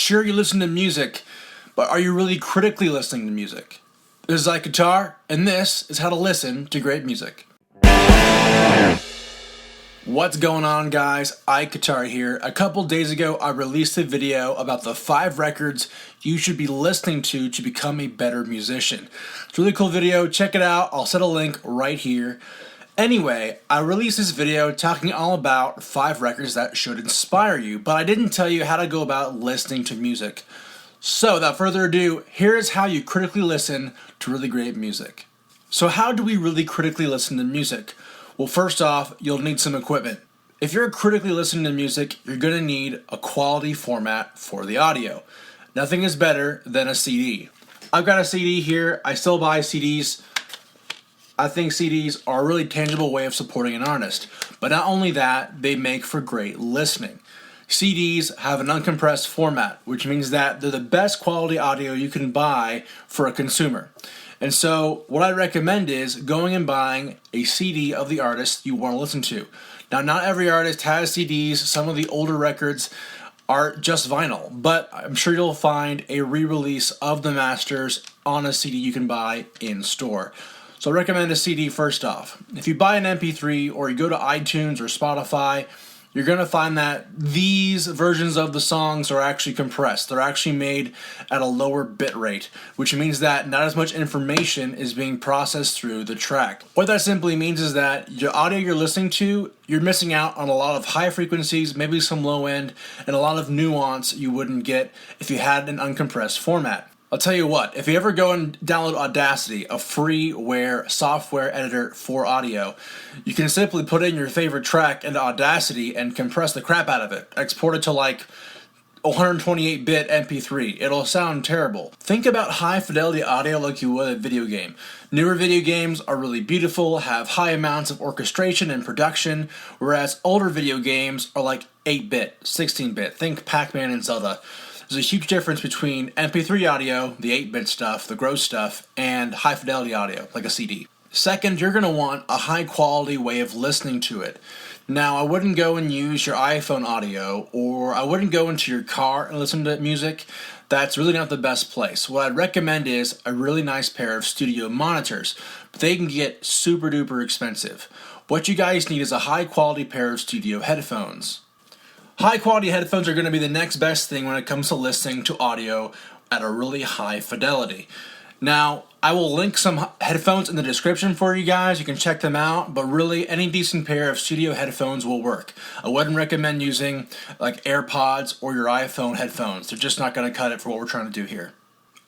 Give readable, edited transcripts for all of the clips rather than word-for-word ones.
Sure, you listen to music, but are you really critically listening to music? This is IkeGuitar, and this is how to listen to great music. What's going on, guys? IkeGuitar here. A couple days ago, I released a video about the 5 records you should be listening to become a better musician. It's a really cool video. Check it out. I'll set a link right here. Anyway, I released this video talking all about 5 records that should inspire you, but I didn't tell you how to go about listening to music. So, without further ado, here's how you critically listen to really great music. So how do we really critically listen to music? Well, first off, you'll need some equipment. If you're critically listening to music, you're going to need a quality format for the audio. Nothing is better than a CD. I've got a CD here. I still buy CDs. I think CDs are a really tangible way of supporting an artist. But not only that, they make for great listening. CDs have an uncompressed format, which means that they're the best quality audio you can buy for a consumer. And so what I recommend is going and buying a CD of the artist you want to listen to. Now, not every artist has CDs. Some of the older records are just vinyl, but I'm sure you'll find a re-release of the masters on a CD you can buy in store. So I recommend a CD first off. If you buy an MP3 or you go to iTunes or Spotify, you're going to find that these versions of the songs are actually compressed. They're actually made at a lower bit rate, which means that not as much information is being processed through the track. What that simply means is that the audio you're listening to, you're missing out on a lot of high frequencies, maybe some low end, and a lot of nuance you wouldn't get if you had an uncompressed format. I'll tell you what, if you ever go and download Audacity, a freeware software editor for audio, you can simply put in your favorite track into Audacity and compress the crap out of it. Export it to like 128-bit MP3. It'll sound terrible. Think about high fidelity audio like you would a video game. Newer video games are really beautiful, have high amounts of orchestration and production, whereas older video games are like 8-bit, 16-bit. Think Pac-Man and Zelda. There's a huge difference between MP3 audio, the 8-bit stuff, the gross stuff, and high fidelity audio, like a CD. Second, you're going to want a high quality way of listening to it. Now, I wouldn't go and use your iPhone audio, or I wouldn't go into your car and listen to music. That's really not the best place. What I'd recommend is a really nice pair of studio monitors, but they can get super duper expensive. What you guys need is a high quality pair of studio headphones. High quality headphones are going to be the next best thing when it comes to listening to audio at a really high fidelity. Now, I will link some headphones in the description for you guys. You can check them out, but really any decent pair of studio headphones will work. I wouldn't recommend using like AirPods or your iPhone headphones. They're just not going to cut it for what we're trying to do here.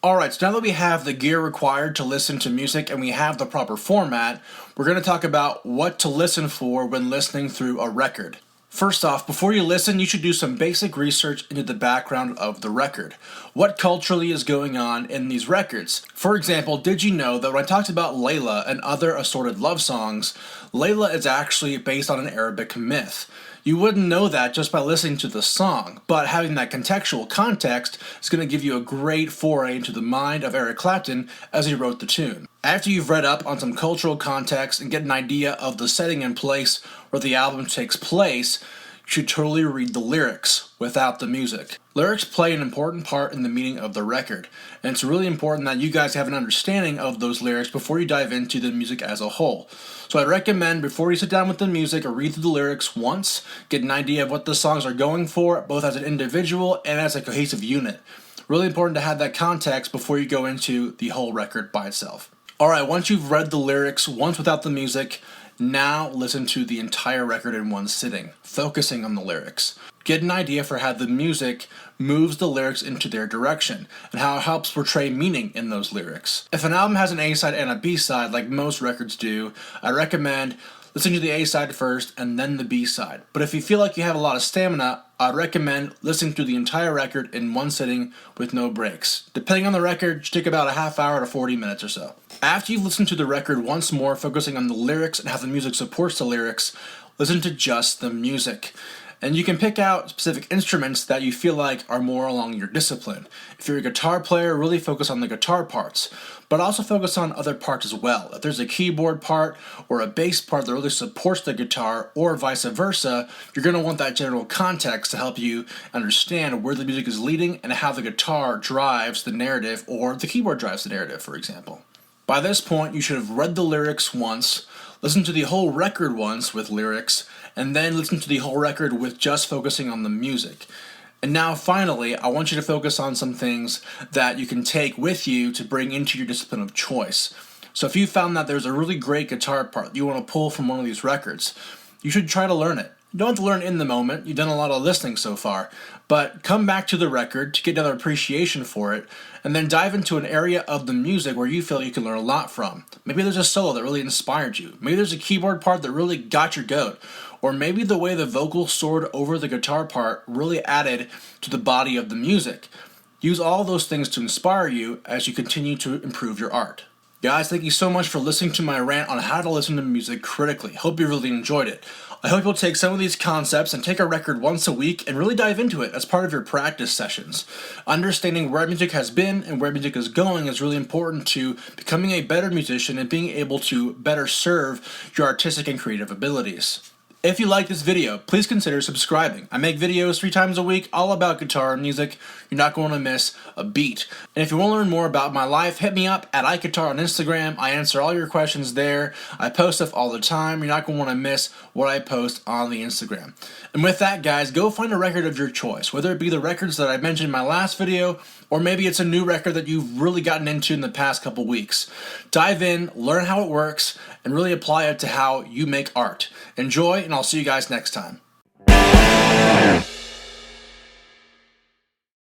Alright, so now that we have the gear required to listen to music and we have the proper format, we're going to talk about what to listen for when listening through a record. First off, before you listen, you should do some basic research into the background of the record. What culturally is going on in these records? For example, did you know that when I talked about Layla and other assorted love songs, Layla is actually based on an Arabic myth? You wouldn't know that just by listening to the song, but having that contextual context is going to give you a great foray into the mind of Eric Clapton as he wrote the tune. After you've read up on some cultural context and get an idea of the setting and place where the album takes place, you should totally read the lyrics without the music. Lyrics play an important part in the meaning of the record, and it's really important that you guys have an understanding of those lyrics before you dive into the music as a whole. So I recommend before you sit down with the music or read through the lyrics once, get an idea of what the songs are going for, both as an individual and as a cohesive unit. Really important to have that context before you go into the whole record by itself. Alright, once you've read the lyrics once without the music, now listen to the entire record in one sitting, focusing on the lyrics. Get an idea for how the music moves the lyrics into their direction, and how it helps portray meaning in those lyrics. If an album has an A-side and a B-side, like most records do, I recommend listening to the A-side first and then the B-side. But if you feel like you have a lot of stamina, I'd recommend listening through the entire record in one sitting with no breaks. Depending on the record, it should take about a half hour to 40 minutes or so. After you've listened to the record once more, focusing on the lyrics and how the music supports the lyrics, listen to just the music. And you can pick out specific instruments that you feel like are more along your discipline. If you're a guitar player, really focus on the guitar parts, but also focus on other parts as well. If there's a keyboard part or a bass part that really supports the guitar, or vice versa, you're going to want that general context to help you understand where the music is leading and how the guitar drives the narrative or the keyboard drives the narrative, for example. By this point, you should have read the lyrics once, listened to the whole record once with lyrics, and then listen to the whole record with just focusing on the music. And now finally, I want you to focus on some things that you can take with you to bring into your discipline of choice. So if you found that there's a really great guitar part that you want to pull from one of these records, you should try to learn it. You don't have to learn in the moment, you've done a lot of listening so far, but come back to the record to get another appreciation for it, and then dive into an area of the music where you feel you can learn a lot from. Maybe there's a solo that really inspired you. Maybe there's a keyboard part that really got your goat. Or maybe the way the vocal soared over the guitar part really added to the body of the music. Use all those things to inspire you as you continue to improve your art. Guys, thank you so much for listening to my rant on how to listen to music critically. Hope you really enjoyed it. I hope you'll take some of these concepts and take a record once a week and really dive into it as part of your practice sessions. Understanding where music has been and where music is going is really important to becoming a better musician and being able to better serve your artistic and creative abilities. If you like this video, please consider subscribing. I make videos 3 times a week all about guitar and music. You're not going to miss a beat. And if you want to learn more about my life, hit me up at IkeGuitar on Instagram. I answer all your questions there. I post stuff all the time. You're not going to want to miss what I post on the Instagram. And with that, guys, go find a record of your choice, whether it be the records that I mentioned in my last video, or maybe it's a new record that you've really gotten into in the past couple weeks. Dive in, learn how it works, and really apply it to how you make art. Enjoy, and I'll see you guys next time.